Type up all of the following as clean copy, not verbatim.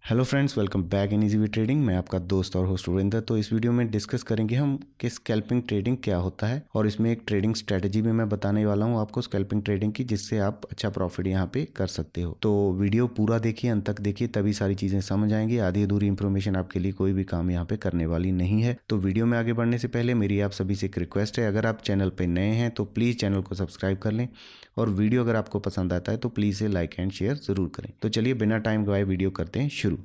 Hello friends, welcome back in easy way trading. मैं आपका दोस्त और होस्ट सुरेंद्र। तो इस वीडियो में डिस्कस करेंगे हम कि स्कैल्पिंग ट्रेडिंग क्या होता है, और इसमें एक ट्रेडिंग स्ट्रेटजी भी मैं बताने वाला हूं आपको स्कैल्पिंग ट्रेडिंग की, जिससे आप अच्छा प्रॉफिट यहां पे कर सकते हो। तो वीडियो पूरा देखिए, अंत तक देखिए, तभी सारी चीज़ें समझ आएंगी। आधी अधूरी इन्फॉर्मेशन आपके लिए कोई भी काम यहाँ पे करने वाली नहीं है। तो वीडियो में आगे बढ़ने से पहले मेरी आप सभी से एक रिक्वेस्ट है, अगर आप चैनल पर नए हैं तो प्लीज़ चैनल को सब्सक्राइब कर लें, और वीडियो अगर आपको पसंद आता है तो प्लीज़ इसे लाइक एंड शेयर ज़रूर करें। तो चलिए बिना टाइम गवाए वीडियो करते हैं शुरू।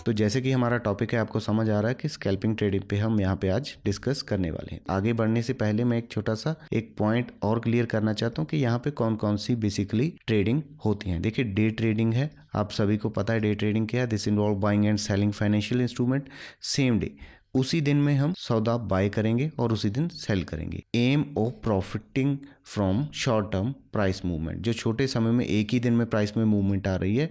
तो जैसे कि हमारा टॉपिक है, आपको समझ आ रहा है कि स्कैल्पिंग ट्रेडिंग पे हम यहाँ पे आज डिस्कस करने वाले हैं। आगे बढ़ने से पहले मैं एक छोटा सा एक पॉइंट और क्लियर करना चाहता हूँ कि यहाँ पे कौन कौन सी बेसिकली ट्रेडिंग होती है। देखिए, डे ट्रेडिंग है, आप सभी को पता है डे ट्रेडिंग क्या है। This involve buying and selling financial instrument same day. उसी दिन में हम सौदा बाय करेंगे और उसी दिन सेल करेंगे। Aim of profiting from short term price movement, जो छोटे समय में एक ही दिन में प्राइस में मूवमेंट आ रही है,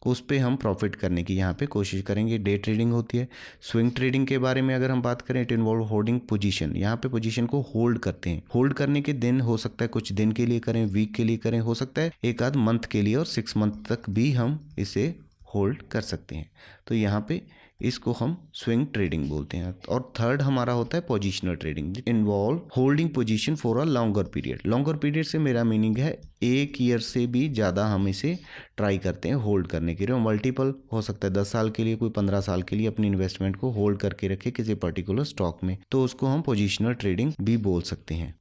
उस पे हम प्रॉफिट करने की यहाँ पे कोशिश करेंगे। डे ट्रेडिंग होती है। स्विंग ट्रेडिंग के बारे में अगर हम बात करें, इट इन्वॉल्व होल्डिंग पोजीशन। यहाँ पे पोजीशन को होल्ड करते हैं। होल्ड करने के दिन हो सकता है कुछ दिन के लिए करें, वीक के लिए करें, हो सकता है एक आध मंथ के लिए, और 6 मंथ तक भी हम इसे होल्ड कर सकते हैं। तो यहाँ पे इसको हम स्विंग ट्रेडिंग बोलते हैं। और थर्ड हमारा होता है positional trading, involve holding position for a longer period. Longer period से मेरा मीनिंग है 1 ईयर से भी ज़्यादा हम इसे ट्राई करते हैं होल्ड करने के लिए। मल्टीपल हो सकता है 10 साल के लिए, कोई 15 साल के लिए अपनी इन्वेस्टमेंट को होल्ड करके रखे किसी पर्टिकुलर स्टॉक में, तो उसको हम पोजिशनल ट्रेडिंग भी बोल सकते हैं,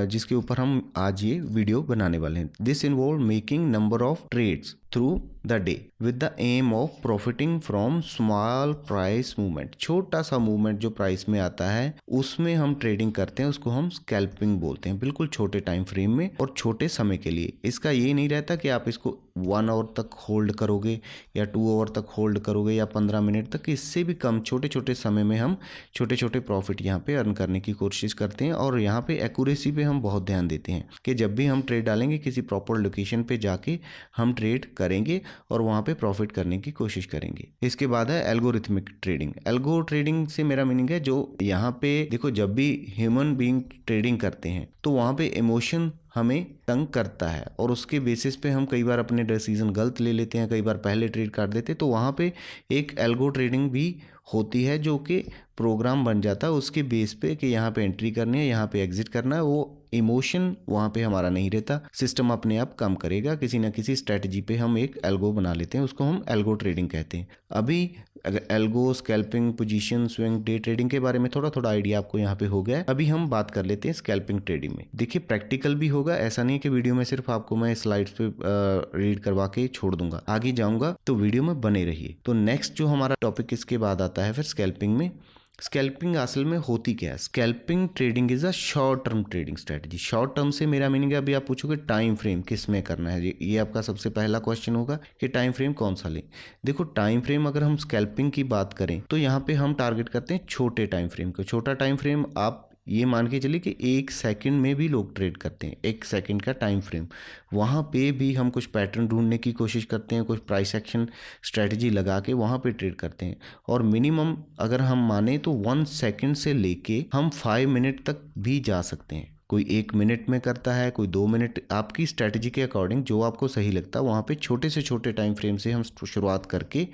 जिसके ऊपर हम आज ये वीडियो बनाने वाले हैं। This involve making number of trades through the day with the aim of profiting from small price movement. छोटा सा मूवमेंट जो प्राइस में आता है उसमें हम ट्रेडिंग करते हैं, उसको हम स्कैल्पिंग बोलते हैं। बिल्कुल छोटे टाइम फ्रेम में और छोटे समय के लिए। इसका ये नहीं रहता कि आप इसको 1 आवर तक होल्ड करोगे या 2 आवर तक होल्ड करोगे या 15 मिनट तक। इससे भी कम छोटे छोटे समय में हम छोटे छोटे प्रॉफिट यहाँ पे अर्न करने की कोशिश करते हैं। और यहाँ पे एक्यूरेसी पे हम बहुत ध्यान देते हैं कि जब भी हम ट्रेड डालेंगे किसी प्रॉपर लोकेशन पे जाके हम ट्रेड करेंगे और वहाँ पे प्रॉफिट करने की कोशिश करेंगे। इसके बाद है एल्गोरिथमिक ट्रेडिंग। एल्गो ट्रेडिंग से मेरा मीनिंग है, जो यहाँ पे देखो, जब भी ह्यूमन बीइंग ट्रेडिंग करते हैं तो वहाँ पे इमोशन हमें तंग करता है, और उसके बेसिस पे हम कई बार अपने डिसीजन गलत ले लेते हैं, कई बार पहले ट्रेड कर देते हैं। तो वहाँ पे एक एल्गो ट्रेडिंग भी होती है, जो कि प्रोग्राम बन जाता है उसके बेस पे कि यहाँ पे एंट्री करनी है, यहाँ पे एग्जिट करना है। वो इमोशन वहाँ पे हमारा नहीं रहता, सिस्टम अपने आप काम करेगा। किसी ना किसी स्ट्रेटजी पे हम एक एल्गो बना लेते हैं, उसको हम एल्गो ट्रेडिंग कहते हैं। अभी अगर algo, scalping, position, swing, day trading के बारे में थोड़ा थोड़ा आइडिया आपको यहाँ पे हो गया है। अभी हम बात कर लेते हैं स्कैल्पिंग ट्रेडिंग में। देखिए, प्रैक्टिकल भी होगा, ऐसा नहीं कि वीडियो में सिर्फ आपको मैं स्लाइड्स पे रीड करवा के छोड़ दूंगा। आगे जाऊंगा तो वीडियो में बने रहिए। तो नेक्स्ट जो हमारा टॉपिक इसके बाद आता है फिर स्कैल्पिंग में। स्कैल्पिंग असल में होती क्या है? Scalping trading is a short term trading strategy. Short term से मेरा मीनिंग है, अभी आप पूछोगे टाइम फ्रेम किस में करना है, ये आपका सबसे पहला क्वेश्चन होगा कि टाइम फ्रेम कौन सा लें। देखो, टाइम फ्रेम अगर हम स्कैल्पिंग की बात करें तो यहाँ पे हम टारगेट करते हैं छोटे टाइम फ्रेम को। छोटा टाइम फ्रेम आप ये मान के चलिए कि 1 सेकंड में भी लोग ट्रेड करते हैं। 1 सेकंड का टाइम फ्रेम, वहाँ पे भी हम कुछ पैटर्न ढूंढने की कोशिश करते हैं, कुछ प्राइस एक्शन स्ट्रेटजी लगा के वहाँ पे ट्रेड करते हैं। और मिनिमम अगर हम माने तो 1 सेकंड से लेके हम 5 मिनट तक भी जा सकते हैं। कोई 1 मिनट में करता है, कोई 2 मिनट, आपकी स्ट्रेटजी के अकॉर्डिंग जो आपको सही लगता है। वहाँ पे छोटे से छोटे टाइम फ्रेम से हम शुरुआत करके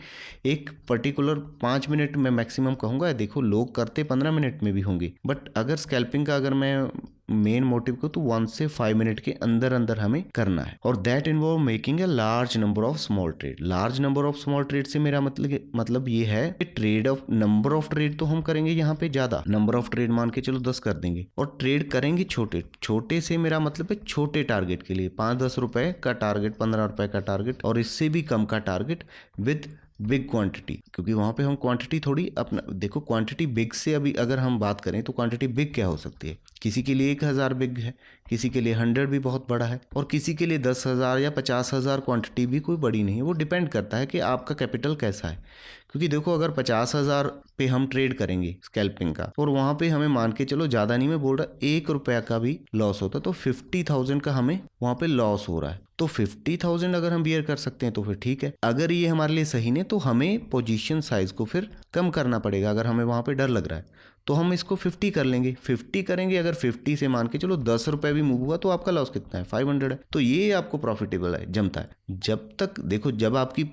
एक पर्टिकुलर 5 मिनट में मैक्सिमम कहूँगा। देखो, लोग करते 15 मिनट में भी होंगे, बट अगर स्कैल्पिंग का अगर मैं मेन मोटिव को तो 1 से 5 मिनट के अंदर अंदर हमें करना है। और that involve making a large number of small trade. Large number of small trade से मेरा मतलब ये है कि trade off number of trade तो हम करेंगे यहाँ पे ज्यादा, नंबर ऑफ ट्रेड मान के चलो 10 कर देंगे, और ट्रेड करेंगे छोटे छोटे से। मेरा मतलब है छोटे टारगेट के लिए 5-10 रुपए का टारगेट, 15 रुपए का टारगेट, और इससे भी कम का टारगेट विद बिग क्वांटिटी। क्योंकि वहां पे हम क्वांटिटी थोड़ी अपना, देखो क्वांटिटी बिग से अभी अगर हम बात करें तो क्वांटिटी बिग क्या हो सकती है? किसी के लिए 1000 बिग है, किसी के लिए 100 भी बहुत बड़ा है, और किसी के लिए 10,000 या 50,000 क्वांटिटी भी कोई बड़ी नहीं है। वो डिपेंड करता है कि आपका कैपिटल कैसा है। क्योंकि देखो, अगर 50,000 पे हम ट्रेड करेंगे स्कैल्पिंग का, और वहां पे हमें मान के चलो, ज्यादा नहीं मैं बोल रहा, 1 रुपया का भी लॉस होता, तो 50,000 का हमें वहां पे लॉस हो रहा है। तो 50,000 अगर हम बियर कर सकते हैं तो फिर ठीक है। अगर ये हमारे लिए सही नहीं तो हमें पोजीशन साइज को फिर कम करना पड़ेगा, अगर हमें वहां पे डर लग रहा है तो हम इसको 50 कर लेंगे, 50 करेंगे। अगर 50 से मान के चलो 10 रुपये भी मूव हुआ तो आपका लॉस कितना है, 500 है। तो ये आपको प्रॉफिटेबल है, जमता है। जब तक देखो, जब आपकी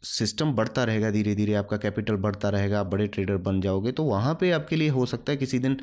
सिस्टम बढ़ता रहेगा, धीरे धीरे आपका कैपिटल बढ़ता रहेगा, आप बड़े ट्रेडर बन जाओगे, तो वहाँ पे आपके लिए हो सकता है किसी दिन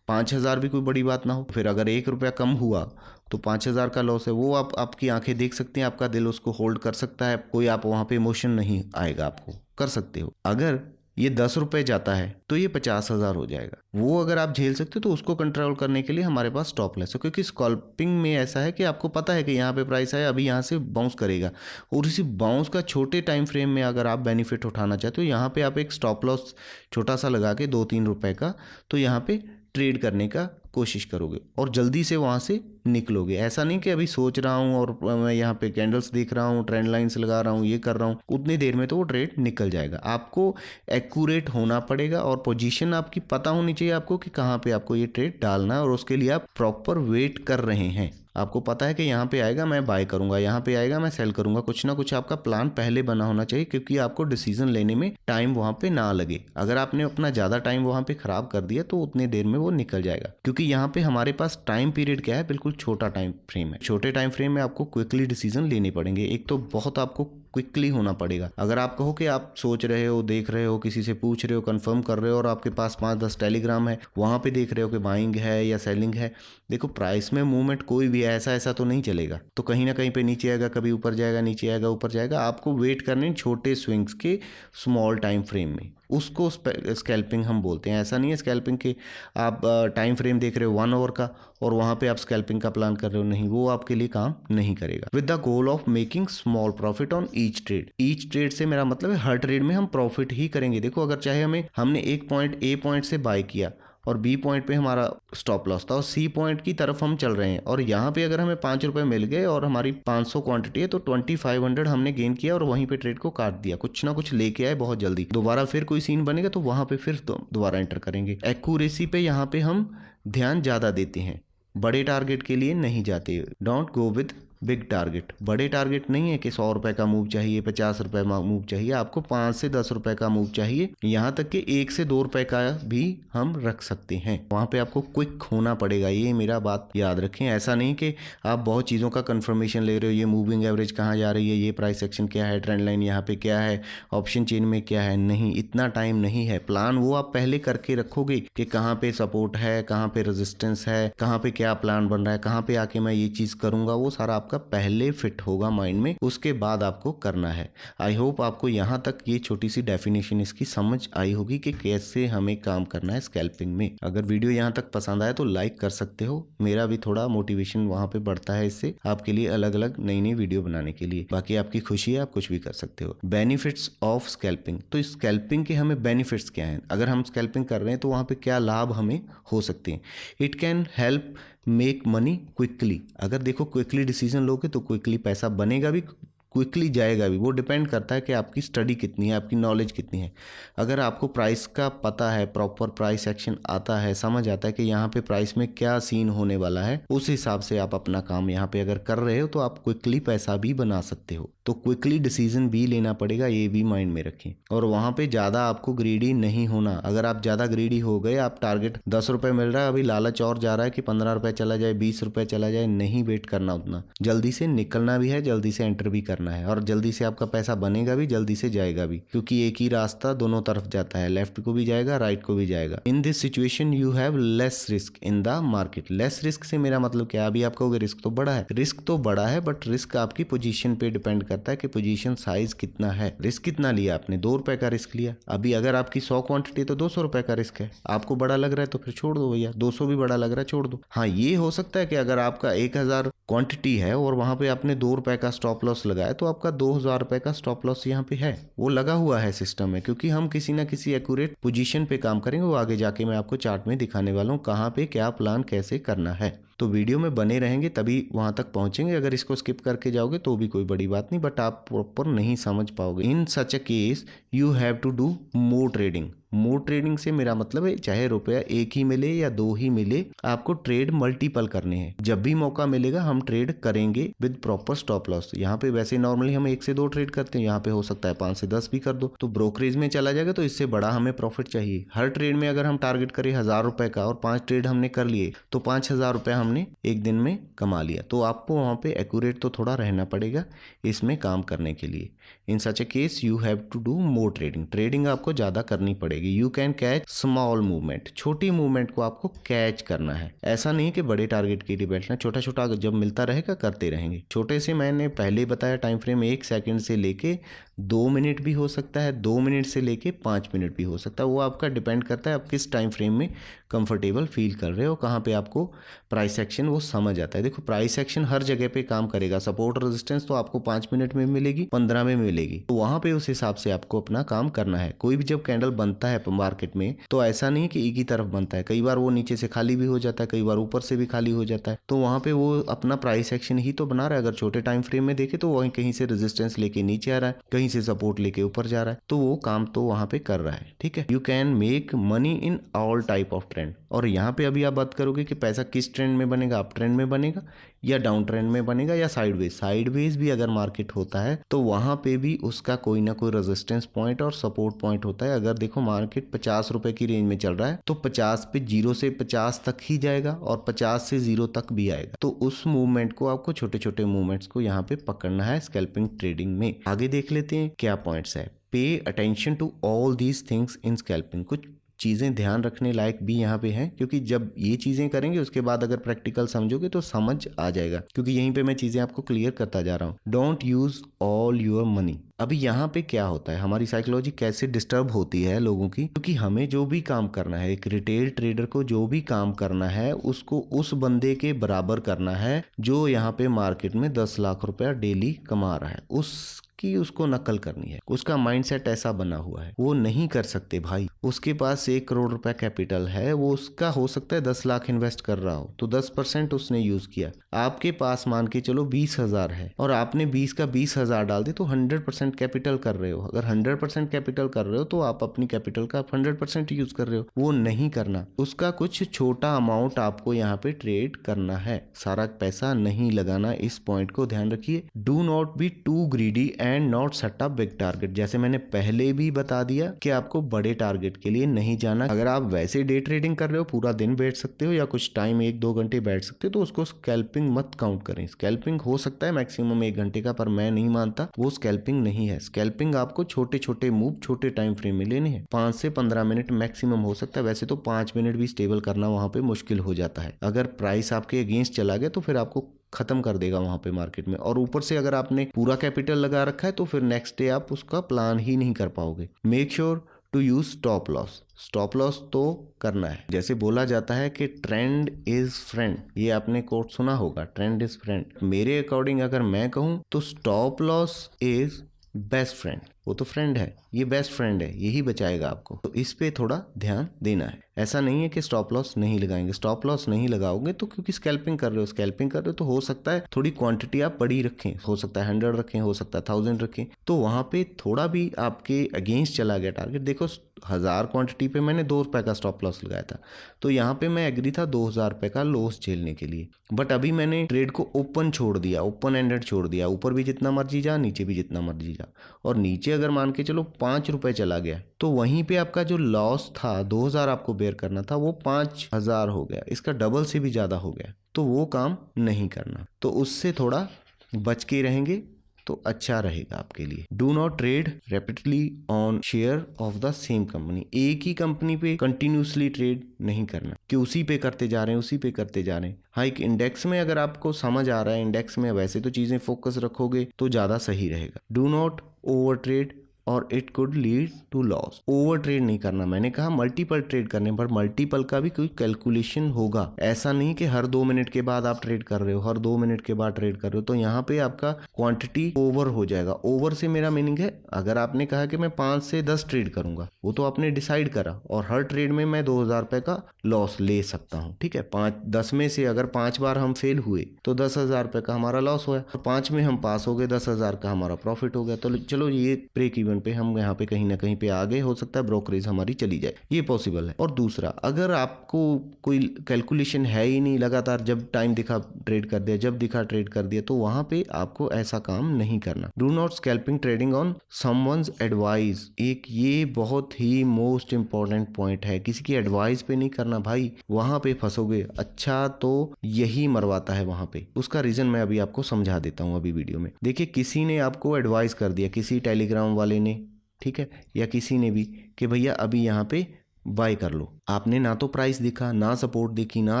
5,000 भी कोई बड़ी बात ना हो। फिर अगर 1 रुपया कम हुआ तो 5,000 का लॉस है, वो आप आपकी आंखें देख सकती हैं, आपका दिल उसको होल्ड कर सकता है, कोई आप वहाँ पे इमोशन नहीं आएगा, आपको कर सकते हो। अगर ये 10 रुपये जाता है तो ये 50,000 हो जाएगा। वो अगर आप झेल सकते हो तो उसको कंट्रोल करने के लिए हमारे पास स्टॉप लॉस है, क्योंकि स्कैल्पिंग में ऐसा है कि आपको पता है कि यहाँ पे प्राइस है, अभी यहाँ से बाउंस करेगा, और इसी बाउंस का छोटे टाइम फ्रेम में अगर आप बेनिफिट उठाना चाहते हो, यहाँ पे आप एक स्टॉप लॉस छोटा सा लगा के 2-3 रुपये का, तो यहाँ पे ट्रेड करने का कोशिश करोगे और जल्दी से वहाँ से निकलोगे। ऐसा नहीं कि अभी सोच रहा हूँ और मैं यहाँ पे कैंडल्स देख रहा हूँ, ट्रेंड लाइन्स लगा रहा हूँ, ये कर रहा हूँ, उतनी देर में तो वो ट्रेड निकल जाएगा। आपको एक्यूरेट होना पड़ेगा और पोजीशन आपकी पता होनी चाहिए आपको कि कहाँ पे आपको ये ट्रेड डालना है, और उसके लिए आप प्रॉपर वेट कर रहे हैं। आपको पता है कि यहाँ पे आएगा मैं बाय करूंगा, यहाँ पे आएगा मैं सेल करूंगा, कुछ ना कुछ आपका प्लान पहले बना होना चाहिए, क्योंकि आपको डिसीजन लेने में टाइम वहाँ पे ना लगे। अगर आपने अपना ज़्यादा टाइम वहाँ पे खराब कर दिया तो उतनी देर में वो निकल जाएगा, क्योंकि यहाँ पे हमारे पास टाइम पीरियड क्या है, बिल्कुल छोटा टाइम फ्रेम है। छोटे टाइम फ्रेम में आपको क्विकली डिसीजन लेने पड़ेंगे। एक तो बहुत आपको क्विकली होना पड़ेगा। अगर आप कहो कि आप सोच रहे हो, देख रहे हो, किसी से पूछ रहे हो, कंफर्म कर रहे हो, और आपके पास 5-10 टेलीग्राम है, वहाँ पे देख रहे हो कि बाइंग है या सेलिंग है, देखो प्राइस में मूवमेंट कोई भी ऐसा तो नहीं चलेगा, तो कहीं ना कहीं पे नीचे आएगा, कभी ऊपर जाएगा, नीचे आएगा, ऊपर जाएगा। आपको वेट करने छोटे स्विंग्स के स्मॉल टाइम फ्रेम में, उसको स्कैल्पिंग हम बोलते हैं। ऐसा नहीं है स्कैल्पिंग के आप टाइम फ्रेम देख रहे हो 1 आवर का और वहाँ पे आप स्कैल्पिंग का प्लान कर रहे हो, नहीं, वो आपके लिए काम नहीं करेगा। With the goal of making small profit on each trade. Each trade से मेरा मतलब है हर ट्रेड में हम प्रॉफिट ही करेंगे। देखो, अगर चाहे हमने एक पॉइंट ए पॉइंट से बाय किया और बी पॉइंट पे हमारा स्टॉप लॉस था और सी पॉइंट की तरफ हम चल रहे हैं, और यहाँ पे अगर हमें 5 रुपए मिल गए और हमारी 500 क्वांटिटी है तो 2500 हमने गेन किया और वहीं पे ट्रेड को काट दिया। कुछ ना कुछ लेके आए बहुत जल्दी, दोबारा फिर कोई सीन बनेगा तो वहां पे फिर दोबारा एंटर करेंगे। एक्यूरेसी पे यहाँ पे हम ध्यान ज़्यादा देते हैं, बड़े टारगेट के लिए नहीं जाते। Don't go with big target. बड़े टारगेट नहीं है कि 100 रुपए का मूव चाहिए, 50 रुपए मूव चाहिए, आपको 5 से 10 रुपए का मूव चाहिए। यहाँ तक कि 1 से 2 रुपए का भी हम रख सकते हैं। वहाँ पे आपको क्विक होना पड़ेगा, ये मेरा बात याद रखें। ऐसा नहीं कि आप बहुत चीज़ों का कंफर्मेशन ले रहे हो, ये मूविंग एवरेज कहाँ जा रही है, ये प्राइस एक्शन क्या है, ट्रेंड लाइन यहाँ पे क्या है, ऑप्शन चेन में क्या है, नहीं, इतना टाइम नहीं है। प्लान वो आप पहले करके रखोगे कि कहाँ पे सपोर्ट है, कहाँ पे रेजिस्टेंस है, कहाँ पे क्या प्लान बन रहा है, कहाँ पे आके मैं ये चीज़ करूँगा, वो सारा का पहले फिट होगा माइंड में, उसके बाद आपको करना है। आई होप आपको यहाँ तक ये छोटी सी डेफिनेशन इसकी समझ आई होगी कि कैसे हमें काम करना है स्कैल्पिंग में। अगर वीडियो यहाँ तक पसंद आए तो लाइक कर सकते हो, मेरा भी थोड़ा मोटिवेशन वहाँ पे बढ़ता है इससे, आपके लिए अलग अलग नई नई वीडियो बनाने के लिए। बाकी आपकी खुशी है, आप कुछ भी कर सकते हो। बेनिफिट्स ऑफ स्कैल्पिंग, तो स्कैल्पिंग के हमें बेनिफिट्स क्या हैं, अगर हम स्कैल्पिंग कर रहे हैं तो वहाँ पे क्या लाभ हमें हो सकते हैं। It can help make money quickly. अगर देखो क्विकली डिसीजन लोगे तो क्विकली पैसा बनेगा भी, क्विकली जाएगा भी। वो डिपेंड करता है कि आपकी स्टडी कितनी है, आपकी नॉलेज कितनी है। अगर आपको प्राइस का पता है, प्रॉपर प्राइस एक्शन आता है, समझ आता है कि यहाँ पे प्राइस में क्या सीन होने वाला है, उस हिसाब से आप अपना काम यहाँ पे अगर कर रहे हो तो आप क्विकली पैसा भी बना सकते हो। तो क्विकली डिसीजन भी लेना पड़ेगा, ये भी माइंड में रखें। और वहाँ पे ज़्यादा आपको ग्रीडी नहीं होना। अगर आप ज़्यादा ग्रीडी हो गए, आप टारगेट 10 रुपये मिल रहा है, अभी लालच और जा रहा है कि 15 रुपये चला जाए, 20 रुपये चला जाए, नहीं वेट करना उतना। जल्दी से निकलना भी है, जल्दी से एंटर भी करना है, और जल्दी से आपका पैसा बनेगा भी, जल्दी से जाएगा भी, क्योंकि एक ही रास्ता दोनों तरफ जाता है, लेफ्ट को भी जाएगा, राइट को भी जाएगा। In this situation you have less risk in the market. Less risk से मेरा मतलब क्या है, अभी आप कहोगे रिस्क तो बड़ा है, रिस्क तो बड़ा है, बट रिस्क आपकी पोजीशन पे डिपेंड करता है कि पोजीशन साइज कितना है। रिस्क कितना लिया आपने, 2 रुपए का रिस्क लिया। अभी अगर आपकी 100 क्वांटिटी तो 200 रुपए का रिस्क है। आपको बड़ा लग रहा है तो फिर छोड़ दो भैया, 200 भी बड़ा लग रहा है, छोड़ दो। हाँ, ये हो सकता है कि अगर आपका 1000 क्वांटिटी है और वहां पे आपने 2 रुपए का स्टॉप लॉस लगाया, तो आपका 2000 रुपए का स्टॉप लॉस यहाँ पे है, वो लगा हुआ है सिस्टम में, क्योंकि हम किसी ना किसी एक्यूरेट पोजीशन पे काम करेंगे। वो आगे जाके मैं आपको चार्ट में दिखाने वाला हूँ, कहाँ पे क्या प्लान कैसे करना है। तो वीडियो में बने रहेंगे तभी वहां तक पहुंचेंगे। अगर इसको स्किप करके जाओगे तो भी कोई बड़ी बात नहीं, बट आप प्रॉपर नहीं समझ पाओगे। In such a case you have to do more trading. More trading से मेरा मतलब है चाहे रुपया एक ही मिले या दो ही मिले, आपको ट्रेड मल्टीपल करने हैं। जब भी मौका मिलेगा हम ट्रेड करेंगे विद प्रॉपर स्टॉप लॉस। यहाँ पे वैसे नॉर्मली हम 1 से 2 ट्रेड करते हैं, यहाँ पे हो सकता है 5 से 10 भी कर दो, तो ब्रोकरेज में चला जाएगा, तो इससे बड़ा हमें प्रॉफिट चाहिए। हर ट्रेड में अगर हम टारगेट करें 1000 रुपए का और 5 ट्रेड हमने कर लिए तो 5000 रुपए हमने एक दिन में कमा लिया। तो आपको वहाँ पे एक्यूरेट तो थोड़ा रहना पड़ेगा इसमें काम करने के लिए। In such a case you have to do more trading. Trading आपको ज्यादा करनी पड़ेगी। You can catch small movement. छोटी मूवमेंट को आपको कैच करना है। ऐसा नहीं कि बड़े टारगेट के लिए बैठना, छोटा छोटा जब मिलता रहेगा करते रहेंगे। छोटे से मैंने पहले बताया टाइम फ्रेम 1 सेकंड से लेके 2 मिनट भी हो सकता है, 2 मिनट से लेके 5 मिनट भी हो सकता है। वो आपका डिपेंड करता है आप किस टाइम फ्रेम में कंफर्टेबल फील कर रहे हो, कहाँ पे आपको प्राइस एक्शन वो समझ आता है। देखो प्राइस एक्शन हर जगह पे काम करेगा। सपोर्ट रेजिस्टेंस तो आपको 5 मिनट में मिलेगी, 15 में मिलेगी, तो वहां पे उस हिसाब से आपको अपना काम करना है। कोई भी जब कैंडल बनता है मार्केट में तो ऐसा नहीं कि एक ही तरफ बनता है, कई बार वो नीचे से खाली भी हो जाता है, कई बार ऊपर से भी खाली हो जाता है, तो वहां पे वो अपना प्राइस एक्शन ही तो बना रहा है। अगर छोटे टाइम फ्रेम में देखे तो वहीं कहीं से रेजिस्टेंस लेके नीचे आ रहा है, कहीं से सपोर्ट लेके ऊपर जा रहा है, तो वो काम तो वहां पे कर रहा है। ठीक है, you can make money in all type of trend. और यहाँ पे अभी आप बात करोगे कि पैसा किस ट्रेंड में बनेगा, अप ट्रेंड में बनेगा या डाउन ट्रेंड में बनेगा या साइडवेज। साइडवेज भी अगर मार्केट होता है तो वहां पे भी उसका कोई ना कोई रेजिस्टेंस पॉइंट और सपोर्ट पॉइंट होता है। अगर देखो मार्केट 50 रुपए की रेंज में चल रहा है तो 50 पे 0 से 50 तक ही जाएगा और 50 से 0 तक भी आएगा। तो उस मूवमेंट को आपको, छोटे छोटे मूवमेंट्स को यहाँ पे पकड़ना है स्कैल्पिंग ट्रेडिंग में। आगे देख लेते हैं क्या पॉइंट्स है। Pay attention to all these things in scalping. कुछ चीज़ें ध्यान रखने लायक भी यहाँ पे हैं, क्योंकि जब ये चीज़ें करेंगे उसके बाद अगर प्रैक्टिकल समझोगे तो समझ आ जाएगा, क्योंकि यहीं पे मैं चीज़ें आपको क्लियर करता जा रहा हूँ। Don't use all your money. अभी यहाँ पे क्या होता है, हमारी साइकोलॉजी कैसे डिस्टर्ब होती है लोगों की, क्योंकि हमें जो भी काम करना है, एक रिटेल ट्रेडर को जो भी काम करना है उसको उस बंदे के बराबर करना है जो यहाँ पे मार्केट में 10 लाख रुपया डेली कमा रहा है। उसकी उसको नकल करनी है। उसका माइंडसेट ऐसा बना हुआ है, वो नहीं कर सकते भाई। उसके पास 1 करोड़ रुपया कैपिटल है, वो उसका हो सकता है 10 लाख इन्वेस्ट कर रहा हो, तो 10% उसने यूज किया। आपके पास मान के चलो 20,000 है और आपने 20 का 20,000 डाल दी, तो 100% कैपिटल कर रहे हो। अगर 100% कैपिटल कर रहे हो तो आप अपनी कैपिटल का 100% यूज कर रहे हो। वो नहीं करना, उसका कुछ छोटा अमाउंट आपको यहाँ पे ट्रेड करना है, सारा पैसा नहीं लगाना। इस पॉइंट को ध्यान रखिए। Do not be too greedy and not set up big target. जैसे मैंने पहले भी बता दिया कि आपको बड़े टारगेट के लिए नहीं जाना। अगर आप वैसे डे ट्रेडिंग कर रहे हो, पूरा दिन बैठ सकते हो या कुछ टाइम 1-2 घंटे बैठ सकते हो, तो उसको स्कैल्पिंग मत काउंट करें। स्कैल्पिंग हो सकता है मैक्सिमम 1 घंटे का, पर मैं नहीं मानता वो स्कैल्पिंग नहीं है। स्कैल्पिंग आपको छोटे छोटे मूव छोटे टाइम फ्रेम में लेने हैं। 5 से 15 मिनट मैक्सिमम हो सकता है। वैसे तो 5 मिनट भी स्टेबल करना वहां पे मुश्किल हो जाता है। अगर प्राइस आपके अगेंस्ट चला गया तो फिर आपको खत्म कर देगा वहां पे मार्केट में। और ऊपर से अगर आपने पूरा कैपिटल लगा रखा है तो फिर नेक्स्ट डे आप उसका प्लान ही नहीं कर पाओगे। Make sure to use stop loss. Stop loss तो करना है। जैसे बोला जाता है कि ट्रेंड इज फ्रेंड, ये आपने कोट सुना होगा, ट्रेंड इज फ्रेंड। मेरे अकॉर्डिंग अगर मैं कहूं तो stop loss is best friend. वो तो फ्रेंड है, ये बेस्ट फ्रेंड है, यही बचाएगा आपको। तो इस पे थोड़ा ध्यान देना है। ऐसा नहीं है कि स्टॉप लॉस नहीं लगाएंगे। स्टॉप लॉस नहीं लगाओगे तो क्योंकि स्कैल्पिंग कर रहे हो, स्कैल्पिंग कर रहे हो तो हो सकता है थोड़ी क्वांटिटी आप बड़ी रखें, हो सकता है 100 रखें, हो सकता है 1000 रखें, तो वहां पे थोड़ा भी आपके अगेंस्ट चला गया टारगेट। देखो 1000 क्वांटिटी पे मैंने 2 रुपए का स्टॉप लॉस लगाया था, तो यहाँ पे मैं एग्री था 2000 रुपए का लॉस झेलने के लिए। बट अभी मैंने ट्रेड को ओपन छोड़ दिया, ओपन एंडेड छोड़ दिया। ऊपर भी जितना मर्जी जा, नीचे भी जितना मर्जी जा, और नीचे अगर मान के चलो 5 रुपए चला गया तो वहीं पे आपका जो लॉस था 2000 आपको बेयर करना था, वो 5000 हो गया, इसका डबल से भी ज्यादा हो गया। तो वो काम नहीं करना, तो उससे थोड़ा बच के रहेंगे तो अच्छा रहेगा आपके लिए। Do not trade rapidly on share of the same company. एक ही कंपनी पे कंटिन्यूसली ट्रेड नहीं करना कि उसी पे करते जा रहे हैं, उसी पे करते जा रहे हैं। हाँ, एक इंडेक्स में अगर आपको समझ आ रहा है, इंडेक्स में वैसे तो चीजें फोकस रखोगे तो ज्यादा सही रहेगा। डू नॉट ओवर ट्रेड और it could lead to loss. Over trade नहीं करना, मैंने कहा मल्टीपल ट्रेड करने, पर मल्टीपल का भी कोई कैलकुलेशन होगा। ऐसा नहीं कि हर 2 मिनट के बाद आप ट्रेड कर रहे हो, हर 2 मिनट के बाद ट्रेड कर रहे हो, तो यहाँ पे आपका क्वांटिटी ओवर हो जाएगा। ओवर से मेरा मीनिंग है, अगर आपने कहा कि मैं 5 से 10 ट्रेड करूंगा, वो तो आपने डिसाइड करा, और हर ट्रेड में मैं 2000 रुपए का लॉस ले सकता हूँ, ठीक है। 10 में से अगर 5 बार हम फेल हुए तो 10,000 रुपए का हमारा लॉस हुआ, और 5 में हम पास हो गए, 10,000 का हमारा प्रॉफिट हो गया। तो चलो ये ब्रेक इवन पे हम यहाँ पे कहीं ना कहीं पे आगे, हो सकता है ब्रोकरेज हमारी चली जाए, ये पॉसिबल है। और दूसरा, अगर आपको कोई कैलकुलेशन है ही नहीं, लगातार जब टाइम दिखा ट्रेड कर दिया, जब दिखा ट्रेड कर दिया, तो वहां पे आपको ऐसा काम नहीं करना। Do not scalping trading on someone's advice, एक ये बहुत ही मोस्ट इंपॉर्टेंट पॉइंट है। किसी की एडवाइस पे नहीं करना भाई, वहां पे फंसोगे। अच्छा तो यही मरवाता है वहां पे। उसका रीजन मैं अभी आपको समझा देता हूं अभी वीडियो में। देखिए, किसी ने आपको एडवाइस कर दिया, किसी टेलीग्राम वाले ने, ठीक है, या किसी ने भी, कि भैया अभी यहाँ पे बाय कर लो। आपने ना तो प्राइस देखा, ना सपोर्ट देखी, ना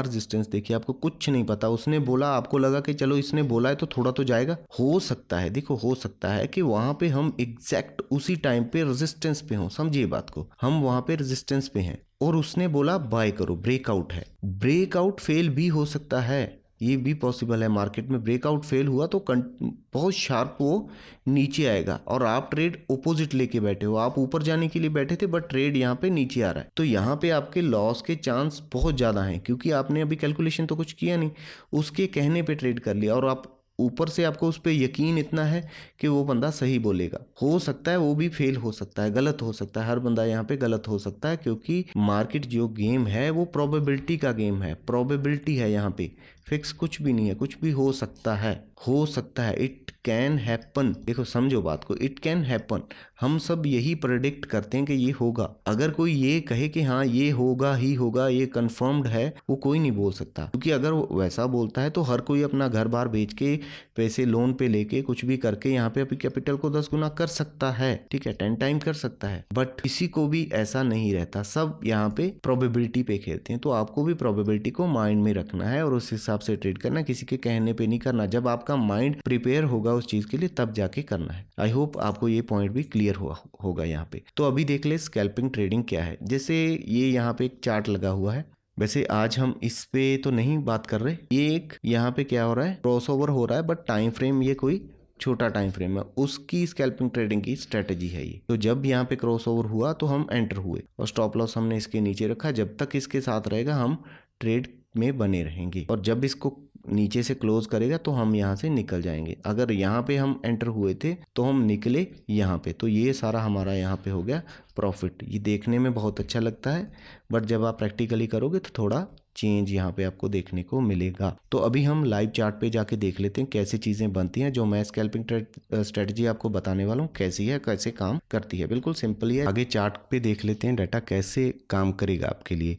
रेजिस्टेंस देखी, आपको कुछ नहीं पता। उसने बोला, आपको लगा कि चलो इसने बोला है तो थोड़ा तो जाएगा। हो सकता है, देखो, हो सकता है कि वहां पे हम एग्जैक्ट उसी टाइम पे रेजिस्टेंस पे हों, समझिए बात को, हम वहां पे रेजिस्टेंस पे हैं और उसने बोला बाय करो, ब्रेकआउट है। ब्रेकआउट फेल भी हो सकता है, ये भी पॉसिबल है। मार्केट में ब्रेकआउट फेल हुआ तो बहुत शार्प वो नीचे आएगा, और आप ट्रेड ओपोजिट लेके बैठे हो, आप ऊपर जाने के लिए बैठे थे, बट ट्रेड यहाँ पे नीचे आ रहा है, तो यहाँ पे आपके लॉस के चांस बहुत ज़्यादा हैं, क्योंकि आपने अभी कैलकुलेशन तो कुछ किया नहीं, उसके कहने पे ट्रेड कर लिया, और आप ऊपर से आपको उस पर यकीन इतना है कि वो बंदा सही बोलेगा। हो सकता है वो भी फेल हो सकता है, गलत हो सकता है, हर बंदा यहाँ पे गलत हो सकता है, क्योंकि मार्केट जो गेम है वो प्रोबेबिलिटी का गेम है, प्रोबेबिलिटी है, यहाँ पे फिक्स कुछ भी नहीं है, कुछ भी हो सकता है, हो सकता है, इट कैन हैपन। देखो, समझो बात को, इट कैन हैपन। हम सब यही प्रेडिक्ट करते हैं कि ये होगा। अगर कोई ये कहे कि हाँ ये होगा ही होगा, ये कंफर्म्ड है, वो कोई नहीं बोल सकता, क्योंकि अगर वो वैसा बोलता है तो हर कोई अपना घर बार बेच के, पैसे लोन पे लेके, कुछ भी करके यहाँ पे अपनी कैपिटल को 10 गुना कर सकता है, ठीक है, 10 टाइम कर सकता है, बट किसी को भी ऐसा नहीं रहता। सब यहाँ पे प्रोबेबिलिटी पे खेलते हैं, तो आपको भी प्रोबेबिलिटी को माइंड में रखना है और उस हिसाब से ट्रेड करना, किसी के कहने पे नहीं करना। जब आपका माइंड प्रिपेयर होगा उस चीज के लिए, तब जाके करना है। आई होप आपको ये पॉइंट भी क्लियर होगा यहाँ पे। तो अभी देख ले स्कैल्पिंग ट्रेडिंग क्या है। जैसे ये यहाँ पे एक चार्ट लगा हुआ है, वैसे आज हम इस पे तो नहीं बात कर रहे, ये एक यहाँ पे क्या हो रहा है, क्रॉसओवर हो रहा है, बट टाइम फ्रेम ये कोई छोटा टाइम फ्रेम है, उसकी स्कैल्पिंग ट्रेडिंग की स्ट्रेटेजी है ये। तो जब यहाँ पे क्रॉसओवर हुआ तो हम एंटर हुए, और स्टॉप लॉस हमने इसके नीचे रखा। जब तक इसके साथ रहेगा हम ट्रेड में बने रहेंगे, और जब इसको नीचे से क्लोज करेगा तो हम यहाँ से निकल जाएंगे। अगर यहाँ पे हम एंटर हुए थे तो हम निकले यहाँ पे, तो ये सारा हमारा यहाँ पे हो गया प्रॉफिट। ये देखने में बहुत अच्छा लगता है, बट जब आप प्रैक्टिकली करोगे तो थोड़ा चेंज यहाँ पे आपको देखने को मिलेगा। तो अभी हम लाइव चार्ट पे जाके देख लेते हैं कैसी चीज़ें बनती हैं। जो मैं स्कैल्पिंग स्ट्रेटजी आपको बताने वाला हूँ कैसी है, कैसे काम करती है, बिल्कुल सिंपल ही है। आगे चार्ट पे देख लेते हैं डाटा कैसे काम करेगा आपके लिए।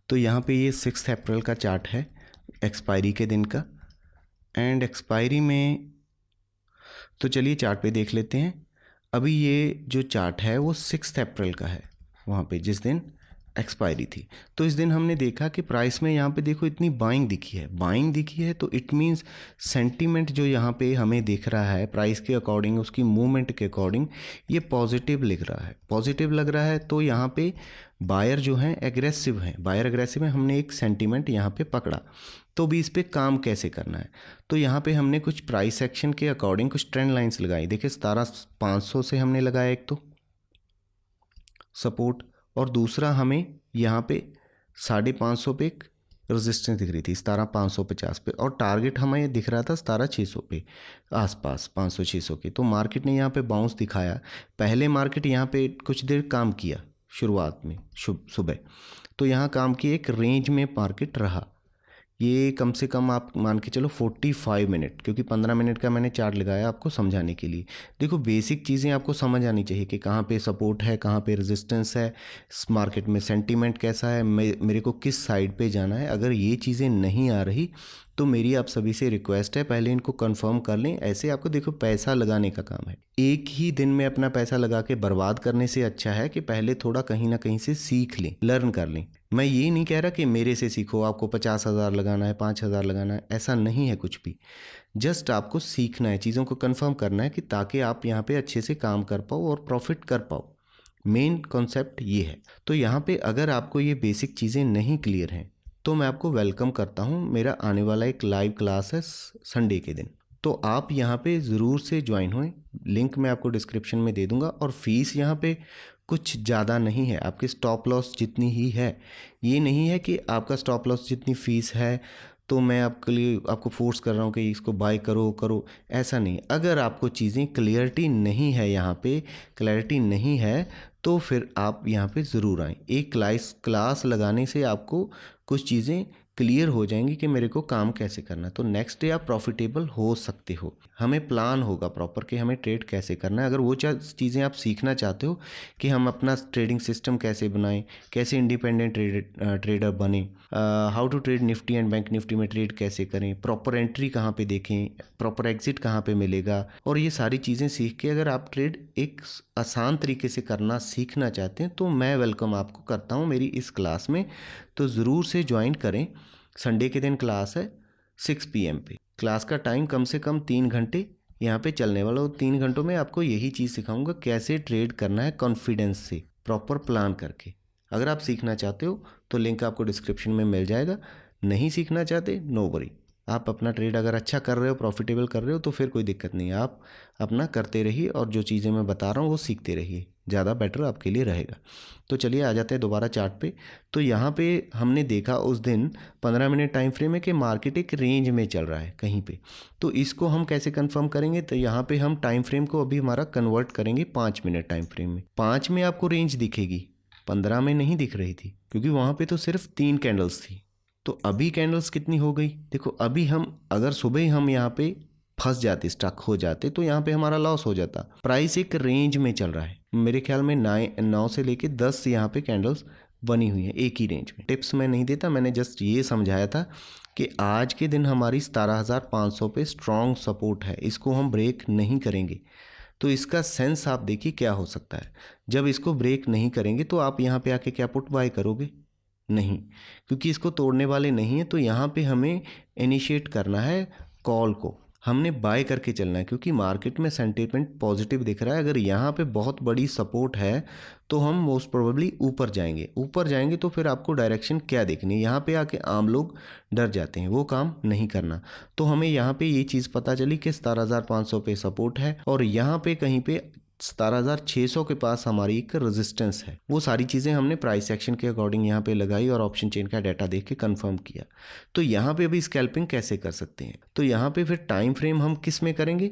तो यहाँ पे ये 6 अप्रैल का चार्ट है, एक्सपायरी के दिन का, एंड एक्सपायरी में, तो चलिए चार्ट पे देख लेते हैं। अभी ये जो चार्ट है वो 6 अप्रैल का है, वहाँ पे जिस दिन एक्सपायरी थी। तो इस दिन हमने देखा कि प्राइस में यहाँ पे देखो इतनी बाइंग दिखी है, बाइंग दिखी है, तो इट मीन्स सेंटीमेंट जो यहाँ पे हमें दिख रहा है प्राइस के अकॉर्डिंग, उसकी मूवमेंट के अकॉर्डिंग, ये पॉजिटिव लग रहा है, पॉजिटिव लग रहा है। तो यहाँ पे बायर जो हैं एग्रेसिव हैं, बायर एग्रेसिव है, हमने एक सेंटीमेंट यहाँ पे पकड़ा। तो भी इस पे काम कैसे करना है, तो यहाँ पे हमने कुछ प्राइस एक्शन के अकॉर्डिंग कुछ ट्रेंड लाइंस लगाई। देखिए 17,500 से हमने लगाया एक तो सपोर्ट, और दूसरा हमें यहाँ पे 550 पे एक रेजिस्टेंस दिख रही थी, 17,550 पे, और टारगेट हमें दिख रहा था 17,600 पे आसपास, 500-600 के। तो मार्केट ने यहाँ पे बाउंस दिखाया। पहले मार्केट यहाँ पे कुछ देर काम किया शुरुआत में, सुबह, तो यहाँ काम किया, एक रेंज में मार्केट रहा। ये कम से कम आप मान के चलो 45 मिनट, क्योंकि 15 मिनट का मैंने चार्ट लगाया आपको समझाने के लिए। देखो बेसिक चीज़ें आपको समझ आनी चाहिए कि कहाँ पे सपोर्ट है, कहाँ पे रेजिस्टेंस है, इस मार्केट में सेंटीमेंट कैसा है, मेरे को किस साइड पे जाना है। अगर ये चीज़ें नहीं आ रही तो मेरी आप सभी से रिक्वेस्ट है, पहले इनको कंफर्म कर लें। ऐसे आपको देखो पैसा लगाने का काम है, एक ही दिन में अपना पैसा लगा के बर्बाद करने से अच्छा है कि पहले थोड़ा कहीं ना कहीं से सीख लें, लर्न कर लें। मैं ये नहीं कह रहा कि मेरे से सीखो, आपको 50,000 लगाना है, 5,000 लगाना है, ऐसा नहीं है कुछ भी। जस्ट आपको सीखना है, चीज़ों को कंफर्म करना है कि ताकि आप यहाँ पे अच्छे से काम कर पाओ और प्रॉफिट कर पाओ। मेन कॉन्सेप्ट ये है। तो यहाँ पे अगर आपको ये बेसिक चीज़ें नहीं क्लियर हैं तो मैं आपको वेलकम करता हूँ। मेरा आने वाला एक लाइव क्लास है संडे के दिन, तो आप यहाँ पे ज़रूर से ज्वाइन होएं। लिंक मैं आपको डिस्क्रिप्शन में दे दूँगा। और फीस यहाँ पे कुछ ज़्यादा नहीं है, आपकी स्टॉप लॉस जितनी ही है। ये नहीं है कि आपका स्टॉप लॉस जितनी फ़ीस है तो मैं आपके लिए आपको फोर्स कर रहा हूँ कि इसको बाय करो करो, ऐसा नहीं। अगर आपको चीज़ें क्लियरिटी नहीं है, यहाँ पे क्लैरिटी नहीं है, तो फिर आप यहाँ पे ज़रूर आएँ। एक क्लास लगाने से आपको कुछ चीज़ें क्लियर हो जाएंगी कि मेरे को काम कैसे करना है। तो नेक्स्ट डे आप प्रॉफिटेबल हो सकते हो। हमें प्लान होगा प्रॉपर कि हमें ट्रेड कैसे करना है। अगर वो चीज़ें आप सीखना चाहते हो कि हम अपना ट्रेडिंग सिस्टम कैसे बनाएं, कैसे इंडिपेंडेंट ट्रेडर बने, how to trade Nifty and bank Nifty में ट्रेड कैसे करें, प्रॉपर एंट्री कहाँ पे देखें, प्रॉपर एग्जिट कहाँ पे मिलेगा, और ये सारी चीज़ें सीख के अगर आप ट्रेड एक आसान तरीके से करना सीखना चाहते हैं तो मैं वेलकम आपको करता हूँ मेरी इस क्लास में। तो ज़रूर से ज्वाइन करें। संडे के दिन क्लास है 6 PM पे। क्लास का टाइम कम से कम 3 घंटे यहाँ पे चलने वाला। और 3 घंटों में आपको यही चीज़ सिखाऊंगा कैसे ट्रेड करना है कॉन्फिडेंस से, प्रॉपर प्लान करके। अगर आप सीखना चाहते हो तो लिंक आपको डिस्क्रिप्शन में मिल जाएगा। नहीं सीखना चाहते, नो वरी। आप अपना ट्रेड अगर अच्छा कर रहे हो, प्रॉफिटेबल कर रहे हो, तो फिर कोई दिक्कत नहीं है। आप अपना करते रहिए और जो चीज़ें मैं बता रहा हूँ वो सीखते रहिए, ज़्यादा बेटर आपके लिए रहेगा। तो चलिए आ जाते हैं दोबारा चार्ट पे। तो यहाँ पे हमने देखा उस दिन 15 मिनट टाइम फ्रेम है कि मार्केट एक रेंज में चल रहा है कहीं पे। तो इसको हम कैसे कंफर्म करेंगे? तो यहाँ पे हम टाइम फ्रेम को अभी हमारा कन्वर्ट करेंगे 5 मिनट टाइम फ्रेम में। 5 में आपको रेंज दिखेगी, 15 में नहीं दिख रही थी क्योंकि वहाँ पे तो सिर्फ 3 कैंडल्स थी। तो अभी कैंडल्स कितनी हो गई देखो। अभी हम अगर सुबह ही हम यहाँ पे फंस जाते, स्टक हो जाते, तो यहाँ पे हमारा लॉस हो जाता। प्राइस एक रेंज में चल रहा है, मेरे ख्याल में 9 से लेके 10 यहाँ पे कैंडल्स बनी हुई है एक ही रेंज में। टिप्स मैं नहीं देता, मैंने जस्ट ये समझाया था कि आज के दिन हमारी 17,500 पे स्ट्रॉन्ग सपोर्ट है, इसको हम ब्रेक नहीं करेंगे। तो इसका सेंस आप देखिए क्या हो सकता है। जब इसको ब्रेक नहीं करेंगे तो आप यहाँ पे आके क्या पुट बाय करोगे? नहीं, क्योंकि इसको तोड़ने वाले नहीं है। तो यहाँ पे हमें इनिशिएट करना है कॉल को, हमने बाय करके चलना है क्योंकि मार्केट में सेंटीमेंट पॉजिटिव दिख रहा है। अगर यहाँ पे बहुत बड़ी सपोर्ट है तो हम मोस्ट प्रोबेबली ऊपर जाएंगे। ऊपर जाएंगे तो फिर आपको डायरेक्शन क्या देखनी है। यहाँ पे आके आम लोग डर जाते हैं, वो काम नहीं करना। तो हमें यहाँ पे ये चीज़ पता चली कि 17,500 पे सपोर्ट है और यहाँ पे कहीं पे 17,600 के पास हमारी एक रेजिस्टेंस है। वो सारी चीज़ें हमने प्राइस एक्शन के अकॉर्डिंग यहाँ पे लगाई और ऑप्शन चेन का डाटा देख के कंफर्म किया। तो यहाँ पे अभी स्कैल्पिंग कैसे कर सकते हैं? तो यहाँ पे फिर टाइम फ्रेम हम किस में करेंगे?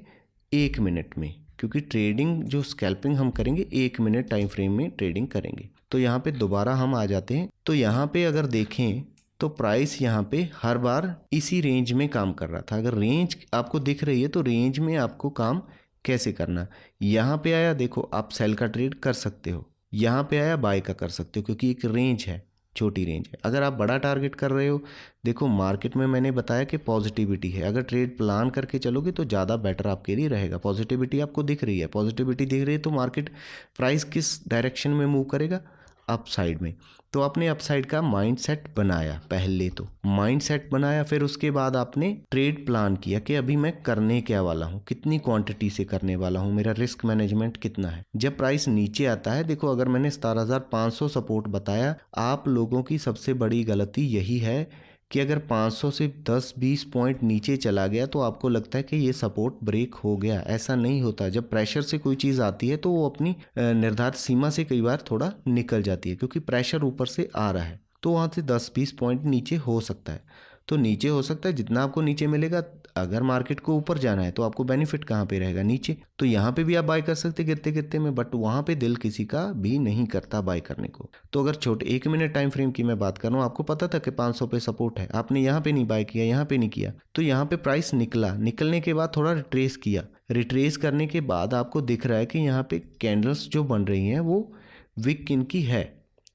1 मिनट में, क्योंकि ट्रेडिंग जो स्कैल्पिंग हम करेंगे 1 मिनट टाइम फ्रेम में ट्रेडिंग करेंगे। तो यहाँ पे दोबारा हम आ जाते हैं। तो यहाँ पे अगर देखें तो प्राइस यहाँ पे हर बार इसी रेंज में काम कर रहा था। अगर रेंज आपको दिख रही है तो रेंज में आपको काम कैसे करना। यहाँ पे आया, देखो आप सेल का ट्रेड कर सकते हो, यहाँ पे आया बाय का कर सकते हो, क्योंकि एक रेंज है, छोटी रेंज है। अगर आप बड़ा टारगेट कर रहे हो, देखो मार्केट में मैंने बताया कि पॉजिटिविटी है। अगर ट्रेड प्लान करके चलोगे तो ज़्यादा बेटर आपके लिए रहेगा। पॉजिटिविटी आपको दिख रही है, पॉजिटिविटी दिख रही है तो मार्केट प्राइस किस डायरेक्शन में मूव करेगा? अप साइड में। तो आपने अप साइड का माइंडसेट बनाया, पहले तो माइंडसेट बनाया, फिर उसके बाद आपने ट्रेड प्लान किया कि अभी मैं करने क्या वाला हूँ, कितनी क्वांटिटी से करने वाला हूँ, मेरा रिस्क मैनेजमेंट कितना है। जब प्राइस नीचे आता है, देखो अगर मैंने 17,500 सपोर्ट बताया, आप लोगों की सबसे बड़ी गलती यही है कि अगर 500 से 10-20 पॉइंट नीचे चला गया तो आपको लगता है कि ये सपोर्ट ब्रेक हो गया। ऐसा नहीं होता। जब प्रेशर से कोई चीज़ आती है तो वो अपनी निर्धारित सीमा से कई बार थोड़ा निकल जाती है, क्योंकि प्रेशर ऊपर से आ रहा है। तो वहाँ से 10-20 पॉइंट नीचे हो सकता है। तो नीचे हो सकता है, जितना आपको नीचे मिलेगा। अगर मार्केट को ऊपर जाना है तो आपको बेनिफिट कहाँ पे रहेगा? नीचे। तो यहाँ पे भी आप बाय कर सकते गिरते गिरते में, बट वहाँ पे दिल किसी का भी नहीं करता बाय करने को। तो अगर छोटे 1 मिनट टाइम फ्रेम की मैं बात कर रहा हूँ, आपको पता था कि 500 पे सपोर्ट है, आपने यहाँ पे नहीं बाय किया, यहाँ पे नहीं किया, तो यहाँ पे प्राइस निकला। निकलने के बाद थोड़ा रिट्रेस किया। रिट्रेस करने के बाद आपको दिख रहा है कि यहाँ पे कैंडल्स जो बन रही हैं वो विक इनकी है।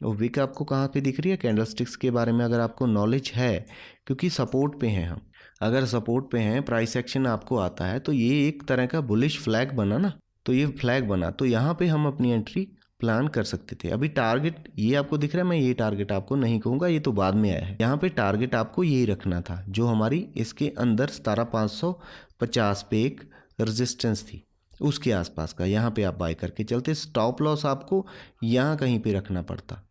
वो विक आपको कहाँ पे दिख रही है? कैंडलस्टिक्स के बारे में अगर आपको नॉलेज है, क्योंकि सपोर्ट पे हैं हम। अगर सपोर्ट पे हैं, प्राइस एक्शन आपको आता है, तो ये एक तरह का बुलिश फ्लैग बना ना, तो ये फ्लैग बना, तो यहाँ पे हम अपनी एंट्री प्लान कर सकते थे। अभी टारगेट ये आपको दिख रहा है, मैं ये टारगेट आपको नहीं कहूँगा, ये तो बाद में आया है। यहाँ पे टारगेट आपको यही रखना था, जो हमारी इसके अंदर 17,550 पे एक रेजिस्टेंस थी, उसके आसपास का यहाँ पे आप बाय करके चलते। स्टॉप लॉस आपको यहाँ कहीं पे रखना पड़ता।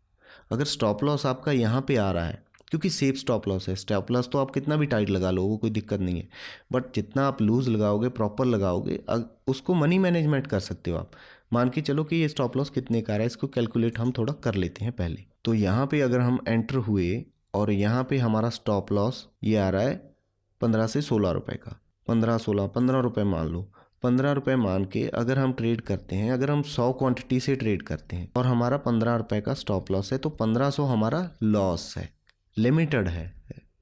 अगर स्टॉप लॉस आपका यहाँ पे आ रहा है, क्योंकि सेफ स्टॉप लॉस है, स्टॉप लॉस तो आप कितना भी टाइट लगा लो वो कोई दिक्कत नहीं है, बट जितना आप लूज लगाओगे, प्रॉपर लगाओगे, उसको मनी मैनेजमेंट कर सकते हो आप। मान के चलो कि ये स्टॉप लॉस कितने का आ रहा है, इसको कैलकुलेट हम थोड़ा कर लेते हैं पहले। तो यहाँ पे अगर हम एंटर हुए और यहाँ पे हमारा स्टॉप लॉस ये आ रहा है 15 से 16 रुपए का, 15 रुपए मान लो। 15 रुपये मान के अगर हम ट्रेड करते हैं, अगर हम 100 क्वांटिटी से ट्रेड करते हैं और हमारा 15 रुपये का स्टॉप लॉस है, तो 1500 हमारा लॉस है, लिमिटेड है,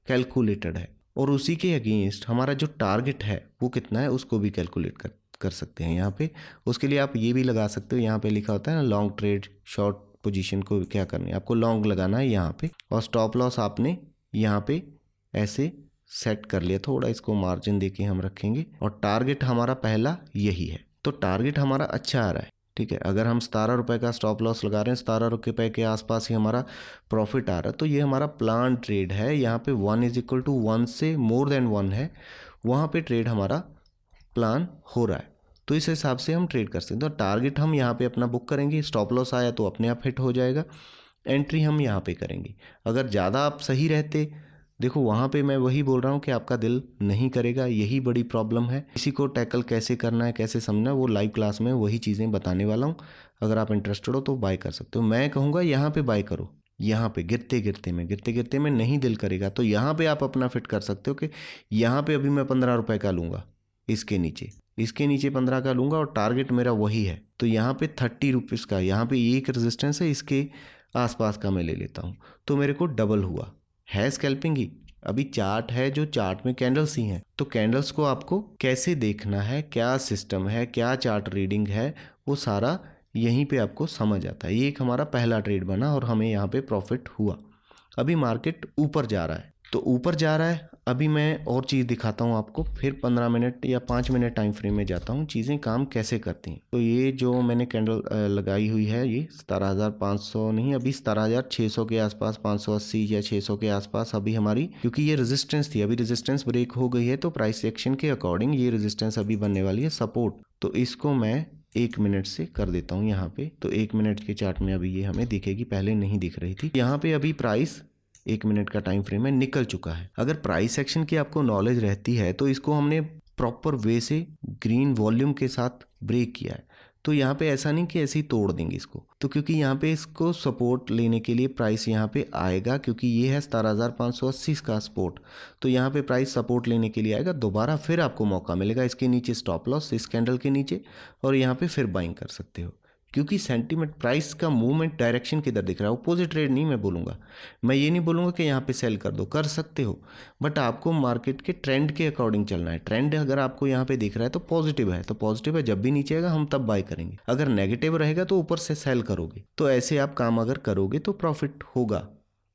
कैलकुलेटेड है। और उसी के अगेंस्ट हमारा जो टारगेट है वो कितना है, उसको भी कैलकुलेट कर सकते हैं यहाँ पे। उसके लिए आप ये भी लगा सकते हो, यहाँ पे लिखा होता है ना लॉन्ग ट्रेड, शॉर्ट पोजीशन को क्या करनी है, आपको लॉन्ग लगाना है यहाँ पे। और स्टॉप लॉस आपने यहाँ पे ऐसे सेट कर लिया, थोड़ा इसको मार्जिन देके हम रखेंगे। और टारगेट हमारा पहला यही है, तो टारगेट हमारा अच्छा आ रहा है, ठीक है। अगर हम 17 रुपये का स्टॉप लॉस लगा रहे हैं, 17 रुपये के आसपास ही हमारा प्रॉफिट आ रहा है, तो ये हमारा प्लान ट्रेड है। यहाँ पे 1 = 1 से मोर देन 1 है, वहाँ पे ट्रेड हमारा प्लान हो रहा है, तो इस हिसाब से हम ट्रेड कर सकते हैं। तो टारगेट हम यहाँ पे अपना बुक करेंगे, स्टॉप लॉस आया तो अपने आप हिट हो जाएगा, एंट्री हम यहाँ पे करेंगे। अगर ज़्यादा आप सही रहते, देखो वहाँ पे मैं वही बोल रहा हूँ कि आपका दिल नहीं करेगा, यही बड़ी प्रॉब्लम है। इसी को टैकल कैसे करना है, कैसे समझना है, वो लाइव क्लास में वही चीज़ें बताने वाला हूँ। अगर आप इंटरेस्टेड हो तो बाय कर सकते हो। मैं कहूँगा यहाँ पे बाय करो, यहाँ पे गिरते गिरते में नहीं दिल करेगा तो यहाँ पे आप अपना फिट कर सकते हो कि यहाँ पे अभी मैं 15 रुपये का लूँगा, इसके नीचे 15 का लूँगा और टारगेट मेरा वही है। तो यहाँ पे 30 रुपीज़ का, यहाँ पे एक रेजिस्टेंस है, इसके आसपास का मैं ले लेता हूँ, तो मेरे को डबल हुआ है स्कैल्पिंग ही। अभी चार्ट है, जो चार्ट में कैंडल्स ही हैं, तो कैंडल्स को आपको कैसे देखना है, क्या सिस्टम है, क्या चार्ट रीडिंग है, वो सारा यहीं पे आपको समझ आता है। ये एक हमारा पहला ट्रेड बना और हमें यहाँ पे प्रॉफिट हुआ। अभी मार्केट ऊपर जा रहा है, तो ऊपर जा रहा है। अभी मैं और चीज़ दिखाता हूँ आपको, फिर 15 मिनट या 5 मिनट टाइम फ्रेम में जाता हूँ, चीज़ें काम कैसे करती हैं। तो ये जो मैंने कैंडल लगाई हुई है, ये 17,500 नहीं, अभी 17,600 के आसपास, 580 या 600 के आसपास अभी हमारी, क्योंकि ये रेजिस्टेंस थी, अभी रेजिस्टेंस ब्रेक हो गई है, तो प्राइस एक्शन के अकॉर्डिंग ये रेजिस्टेंस अभी बनने वाली है सपोर्ट। तो इसको मैं 1 मिनट से कर देता हूँ यहाँ पे, तो 1 मिनट के चार्ट में अभी ये हमें दिखेगी, पहले नहीं दिख रही थी। यहाँ पे अभी प्राइस 1 मिनट का टाइम फ्रेम में निकल चुका है। अगर प्राइस एक्शन की आपको नॉलेज रहती है तो इसको हमने प्रॉपर वे से ग्रीन वॉल्यूम के साथ ब्रेक किया है, तो यहाँ पे ऐसा नहीं कि ऐसे ही तोड़ देंगे इसको, तो क्योंकि यहाँ पे इसको सपोर्ट लेने के लिए प्राइस यहाँ पे आएगा, क्योंकि ये है 17,580 का सपोर्ट, तो यहाँ पे प्राइस सपोर्ट लेने के लिए आएगा। दोबारा फिर आपको मौका मिलेगा, इसके नीचे स्टॉप लॉस, इस कैंडल के नीचे, और यहाँ पे फिर बाइंग कर सकते हो, क्योंकि सेंटीमेंट, प्राइस का मूवमेंट डायरेक्शन किधर दिख रहा है। अपोजिट ट्रेड नहीं मैं बोलूँगा, मैं ये नहीं बोलूँगा कि यहाँ पे सेल कर दो, कर सकते हो, बट आपको मार्केट के ट्रेंड के अकॉर्डिंग चलना है। ट्रेंड अगर आपको यहाँ पे दिख रहा है तो पॉजिटिव है, तो पॉजिटिव है, जब भी नीचे आएगा हम तब बाय करेंगे। अगर नेगेटिव रहेगा तो ऊपर से सेल करोगे। तो ऐसे आप काम अगर करोगे तो प्रॉफिट होगा।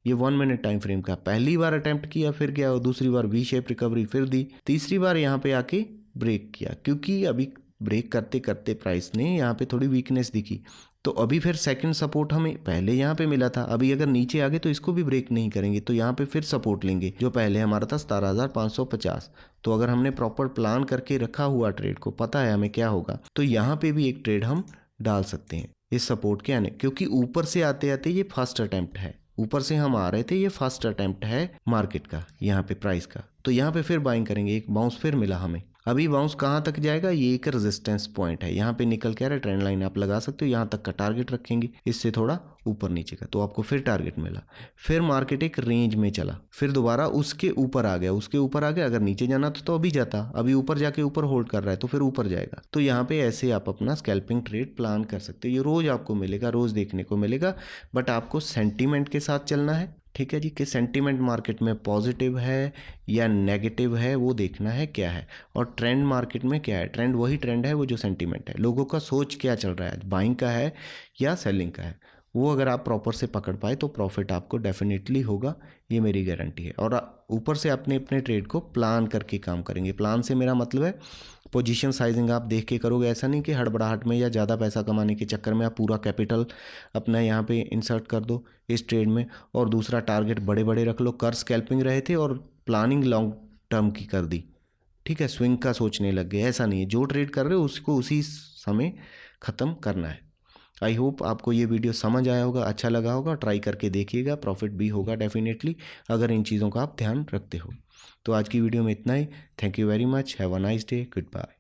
ये 1 मिनट टाइम फ्रेम का पहली बार अटेम्प्ट किया, फिर गया, दूसरी बार वी शेप रिकवरी फिर दी, तीसरी बार यहाँ पे आके ब्रेक किया, क्योंकि अभी ब्रेक करते करते प्राइस ने यहाँ पे थोड़ी वीकनेस दिखी, तो अभी फिर सेकंड सपोर्ट हमें पहले यहाँ पे मिला था, अभी अगर नीचे आ गए तो इसको भी ब्रेक नहीं करेंगे, तो यहाँ पे फिर सपोर्ट लेंगे, जो पहले हमारा था 17,550। तो अगर हमने प्रॉपर प्लान करके रखा हुआ, ट्रेड को पता है हमें क्या होगा, तो यहाँ पे भी एक ट्रेड हम डाल सकते हैं इस सपोर्ट के आने, क्योंकि ऊपर से आते आते ये फर्स्ट अटेम्प्ट है, ऊपर से हम आ रहे थे, ये फर्स्ट अटेम्प्ट है मार्केट का, यहाँ पे प्राइस का, तो यहाँ पे फिर बाइंग करेंगे। एक बाउंस फिर मिला हमें, अभी बाउंस कहाँ तक जाएगा, ये एक रेजिस्टेंस पॉइंट है, यहाँ पे निकल के आ रहा है, ट्रेंड लाइन आप लगा सकते हो, यहाँ तक का टारगेट रखेंगे, इससे थोड़ा ऊपर नीचे का, तो आपको फिर टारगेट मिला। फिर मार्केट एक रेंज में चला, फिर दोबारा उसके ऊपर आ गया, अगर नीचे जाना तो अभी जाता, अभी ऊपर जाके ऊपर होल्ड कर रहा है तो फिर ऊपर जाएगा। तो यहाँ पे ऐसे आप अपना स्कैल्पिंग ट्रेड प्लान कर सकते हो। ये रोज आपको मिलेगा, रोज देखने को मिलेगा, बट आपको सेंटीमेंट के साथ चलना है, ठीक है जी, कि सेंटीमेंट मार्केट में पॉजिटिव है या नेगेटिव है, वो देखना है क्या है। और ट्रेंड मार्केट में क्या है, ट्रेंड वही ट्रेंड है, वो जो सेंटीमेंट है, लोगों का सोच क्या चल रहा है, बाइंग का है या सेलिंग का है, वो अगर आप प्रॉपर से पकड़ पाए तो प्रॉफिट आपको डेफिनेटली होगा, ये मेरी गारंटी है। और ऊपर से अपने अपने ट्रेड को प्लान करके काम करेंगे। प्लान से मेरा मतलब है पोजीशन साइजिंग आप देख के करोगे, ऐसा नहीं कि हड़बड़ाहट में या ज़्यादा पैसा कमाने के चक्कर में आप पूरा कैपिटल अपना यहाँ पे इंसर्ट कर दो इस ट्रेड में और दूसरा टारगेट बड़े बड़े रख लो। कर स्कैल्पिंग रहे थे और प्लानिंग लॉन्ग टर्म की कर दी, ठीक है, स्विंग का सोचने लग गए। ऐसा नहीं है, जो ट्रेड कर रहे हो उसको उसी समय ख़त्म करना है। आई होप आपको ये वीडियो समझ आया होगा, अच्छा लगा होगा, ट्राई करके देखिएगा, प्रॉफिट भी होगा डेफिनेटली अगर इन चीज़ों का आप ध्यान रखते हो। तो आज की वीडियो में इतना ही। Thank you very much, have a nice day, good bye.